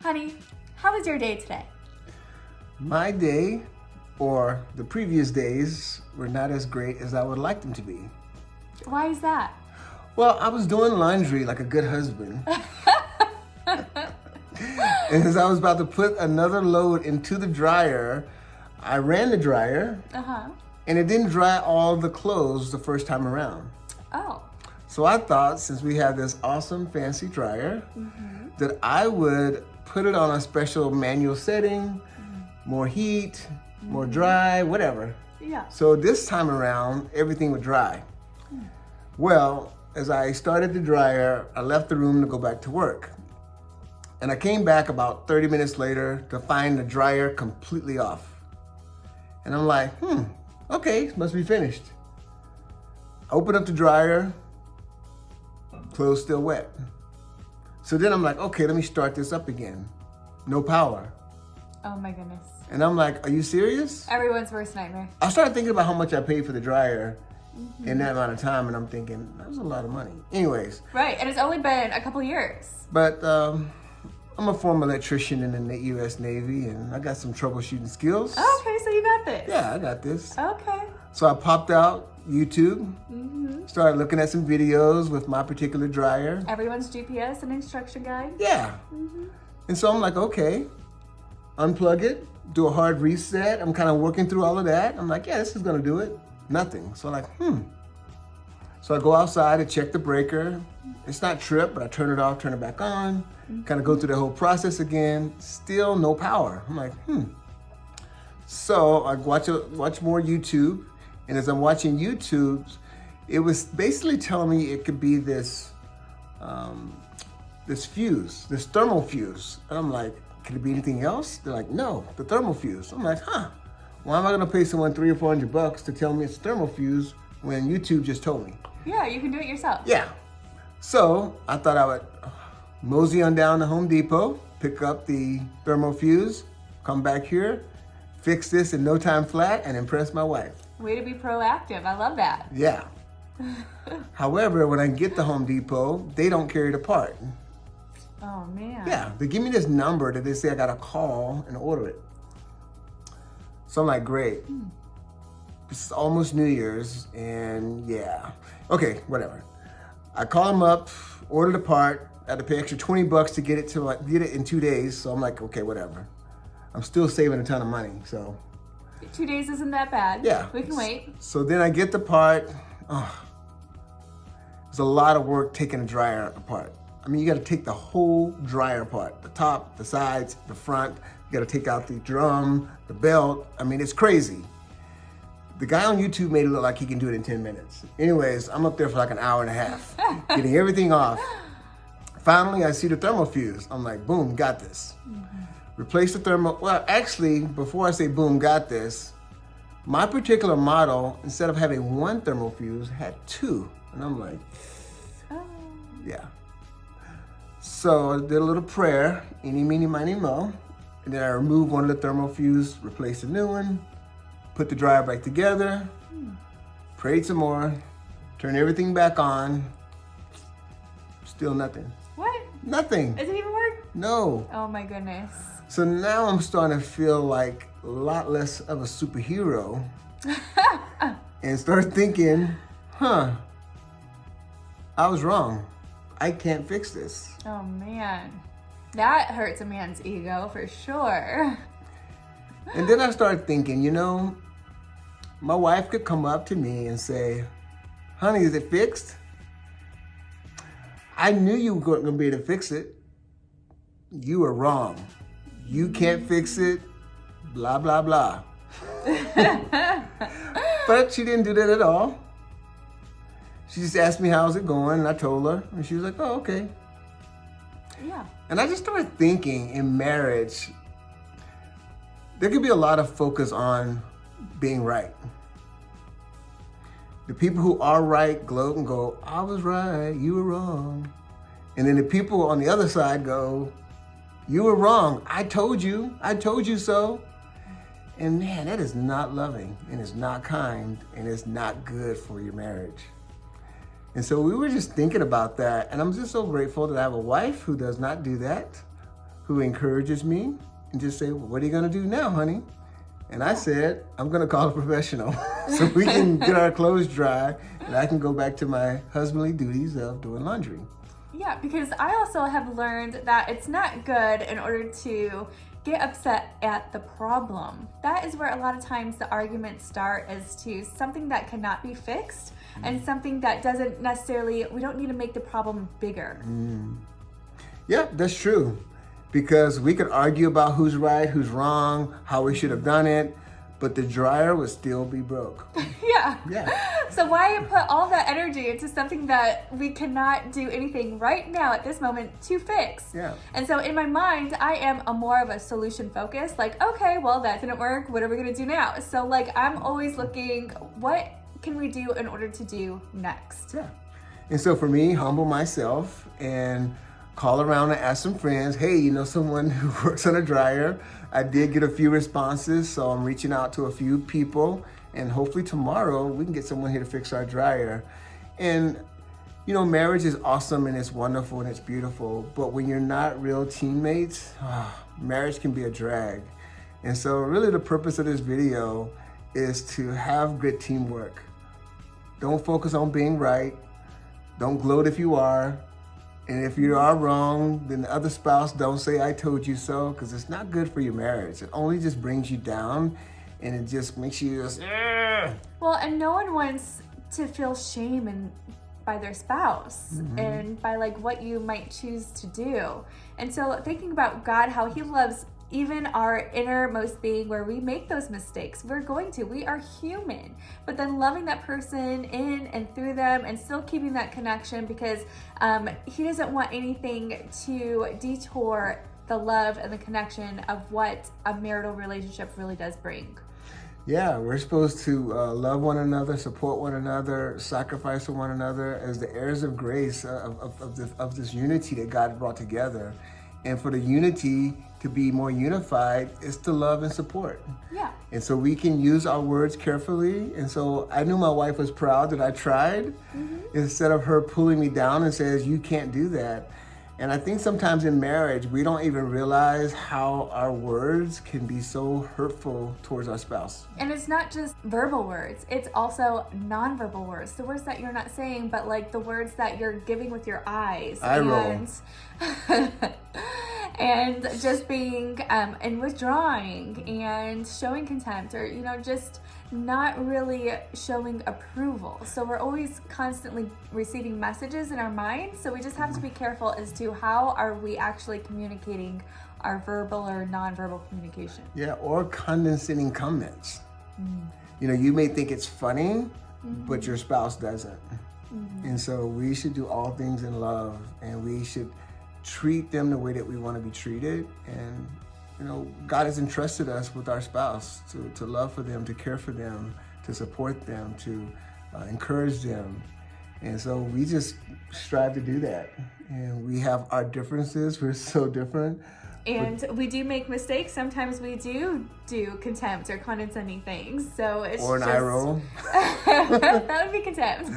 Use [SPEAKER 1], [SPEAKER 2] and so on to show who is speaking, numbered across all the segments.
[SPEAKER 1] Honey, how was your day today?
[SPEAKER 2] My day, or the previous days, were not as great as I would like them to be.
[SPEAKER 1] Why is that?
[SPEAKER 2] Well, I was doing laundry like a good husband. And as I was about to put another load into the dryer, I ran the dryer, and it didn't dry all the clothes the first time around.
[SPEAKER 1] Oh.
[SPEAKER 2] So I thought, since we have this awesome fancy dryer, that I would put it on a special manual setting, more heat, more dry, whatever.
[SPEAKER 1] Yeah.
[SPEAKER 2] So this time around, everything would dry. Well, as I started the dryer, I left the room to go back to work. And I came back about 30 minutes later to find the dryer completely off. And I'm like, okay, it must be finished. I open up the dryer, clothes still wet. So then I'm like, okay, let me start this up again. No power.
[SPEAKER 1] Oh my goodness.
[SPEAKER 2] And I'm like, are you serious?
[SPEAKER 1] Everyone's worst nightmare.
[SPEAKER 2] I started thinking about how much I paid for the dryer in that amount of time, and I'm thinking, that was a lot of money. Anyways.
[SPEAKER 1] Right, and it's only been a couple years.
[SPEAKER 2] But I'm a former electrician in the U.S. Navy, and I got some troubleshooting skills.
[SPEAKER 1] Okay, so you got this.
[SPEAKER 2] Yeah, I got this.
[SPEAKER 1] Okay.
[SPEAKER 2] So I popped out YouTube, started looking at some videos with my particular dryer.
[SPEAKER 1] Everyone's GPS and instruction guide.
[SPEAKER 2] Yeah. And so I'm like, okay, unplug it, do a hard reset. I'm kind of working through all of that. I'm like, yeah, this is gonna do it. Nothing. So I'm like, So I go outside to check the breaker. It's not tripped, but I turn it off, turn it back on, kind of go through the whole process again. Still no power. I'm like, So I watch more YouTube, and as I'm watching YouTube, it was basically telling me it could be this fuse, this thermal fuse. And I'm like, could it be anything else? They're like, no, the thermal fuse. I'm like, why am I gonna pay someone $300 or $400 to tell me it's a thermal fuse when YouTube just told me?
[SPEAKER 1] Yeah, you can do it yourself.
[SPEAKER 2] Yeah. So I thought I would mosey on down to Home Depot, pick up the thermal fuse, come back here, fix this in no time flat, and impress my wife.
[SPEAKER 1] Way to be proactive. I love that.
[SPEAKER 2] Yeah. However, when I get to Home Depot, they don't carry the part.
[SPEAKER 1] Oh, man.
[SPEAKER 2] Yeah, they give me this number that they say I gotta call and order it. So I'm like, great. It's almost New Year's, and yeah. Okay, whatever. I call them up, order the part. I had to pay extra $20 to get it in 2 days. So I'm like, okay, whatever. I'm still saving a ton of money, so.
[SPEAKER 1] 2 days isn't that bad.
[SPEAKER 2] Yeah.
[SPEAKER 1] We can wait.
[SPEAKER 2] So then I get the part. It's a lot of work taking the dryer apart. I mean, you gotta take the whole dryer apart. The top, the sides, the front. You gotta take out the drum, the belt. I mean, it's crazy. The guy on YouTube made it look like he can do it in 10 minutes. Anyways, I'm up there for like an hour and a half, getting everything off. Finally, I see the thermal fuse. I'm like, boom, got this. Replace the thermal, well, actually, before I say boom, got this, my particular model, instead of having one thermal fuse, had two. And I'm like, yeah. So I did a little prayer, eeny, meeny, miny, mo. And then I removed one of the thermal fuse, replaced a new one, put the dryer back together, prayed some more, turned everything back on. Still nothing.
[SPEAKER 1] What?
[SPEAKER 2] Nothing.
[SPEAKER 1] Does it even work?
[SPEAKER 2] No.
[SPEAKER 1] Oh my goodness.
[SPEAKER 2] So now I'm starting to feel like a lot less of a superhero and start thinking, I was wrong. I can't fix this.
[SPEAKER 1] Oh man. That hurts a man's ego for sure.
[SPEAKER 2] And then I started thinking, my wife could come up to me and say, honey, is it fixed? I knew you weren't going to be able to fix it. You were wrong. You can't fix it, blah, blah, blah. But she didn't do that at all. She just asked me, how's it going? And I told her, and she was like, oh, okay.
[SPEAKER 1] Yeah.
[SPEAKER 2] And I just started thinking, in marriage, there could be a lot of focus on being right. The people who are right gloat and go, I was right, you were wrong. And then the people on the other side go, you were wrong, I told you so. And man, that is not loving, and it's not kind, and it's not good for your marriage. And so we were just thinking about that, and I'm just so grateful that I have a wife who does not do that, who encourages me and just say, well, what are you gonna do now, honey? And I said, I'm gonna call a professional so we can get our clothes dry and I can go back to my husbandly duties of doing laundry.
[SPEAKER 1] Yeah, because I also have learned that it's not good in order to get upset at the problem. That is where a lot of times the arguments start, as to something that cannot be fixed and something that doesn't necessarily, we don't need to make the problem bigger.
[SPEAKER 2] Yeah, that's true. Because we could argue about who's right, who's wrong, how we should have done it, but the dryer would still be broke.
[SPEAKER 1] Yeah.
[SPEAKER 2] Yeah.
[SPEAKER 1] So why put all that energy into something that we cannot do anything right now at this moment to fix?
[SPEAKER 2] Yeah.
[SPEAKER 1] And so in my mind, I am more of a solution focused. Like, okay, well, that didn't work. What are we going to do now? So like, I'm always looking, what can we do in order to do next?
[SPEAKER 2] Yeah. And so for me, humble myself and call around and ask some friends, hey, you know someone who works on a dryer? I did get a few responses, so I'm reaching out to a few people, and hopefully tomorrow we can get someone here to fix our dryer. And you know, marriage is awesome and it's wonderful and it's beautiful, but when you're not real teammates, marriage can be a drag. And so really the purpose of this video is to have good teamwork. Don't focus on being right. Don't gloat if you are. And if you are wrong, then the other spouse, don't say, I told you so, because it's not good for your marriage. It only just brings you down and it just makes you just, ugh.
[SPEAKER 1] Well, and no one wants to feel shame by their spouse and by like what you might choose to do. And so thinking about God, how he loves even our innermost being, where we make those mistakes. We are human, but then loving that person in and through them and still keeping that connection, because he doesn't want anything to detour the love and the connection of what a marital relationship really does bring.
[SPEAKER 2] Yeah, we're supposed to love one another, support one another, sacrifice for one another as the heirs of grace of this unity that God brought together. And for the unity to be more unified is to love and support.
[SPEAKER 1] Yeah.
[SPEAKER 2] And so we can use our words carefully. And so I knew my wife was proud that I tried, instead of her pulling me down and says, you can't do that. And I think sometimes in marriage, we don't even realize how our words can be so hurtful towards our spouse.
[SPEAKER 1] And it's not just verbal words, it's also nonverbal words. The words that you're not saying, but like the words that you're giving with your eyes.
[SPEAKER 2] Eye roll.
[SPEAKER 1] And just being and withdrawing and showing contempt, or you know, just not really showing approval. So we're always constantly receiving messages in our minds, so we just have to be careful as to how are we actually communicating our verbal or nonverbal communication.
[SPEAKER 2] Yeah, or condescending comments. You know, you may think it's funny, but your spouse doesn't. And so we should do all things in love, and we should treat them the way that we want to be treated. And you know, God has entrusted us with our spouse to love for them, to care for them, to support them, to encourage them. And so we just strive to do that. And we have our differences. We're so different.
[SPEAKER 1] And we do make mistakes. Sometimes we do contempt or condescending things. So it's
[SPEAKER 2] or an
[SPEAKER 1] just...
[SPEAKER 2] eye roll.
[SPEAKER 1] That would be contempt.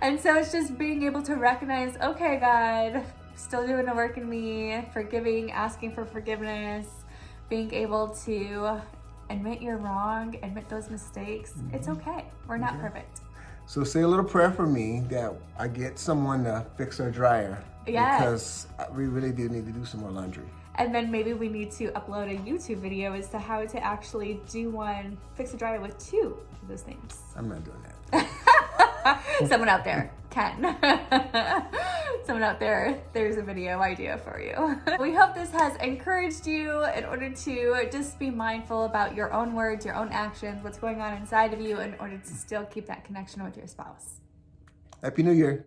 [SPEAKER 1] And so it's just being able to recognize, okay, God, still doing the work in me, forgiving, asking for forgiveness, being able to admit you're wrong, admit those mistakes. It's okay. We're not perfect.
[SPEAKER 2] So say a little prayer for me that I get someone to fix our dryer.
[SPEAKER 1] Yes.
[SPEAKER 2] Because we really do need to do some more laundry.
[SPEAKER 1] And then maybe we need to upload a YouTube video as to how to actually fix a dryer with 2 of those things.
[SPEAKER 2] I'm not doing that.
[SPEAKER 1] Someone out there can. Someone out there, there's a video idea for you. We hope this has encouraged you in order to just be mindful about your own words, your own actions, what's going on inside of you in order to still keep that connection with your spouse.
[SPEAKER 2] Happy New Year.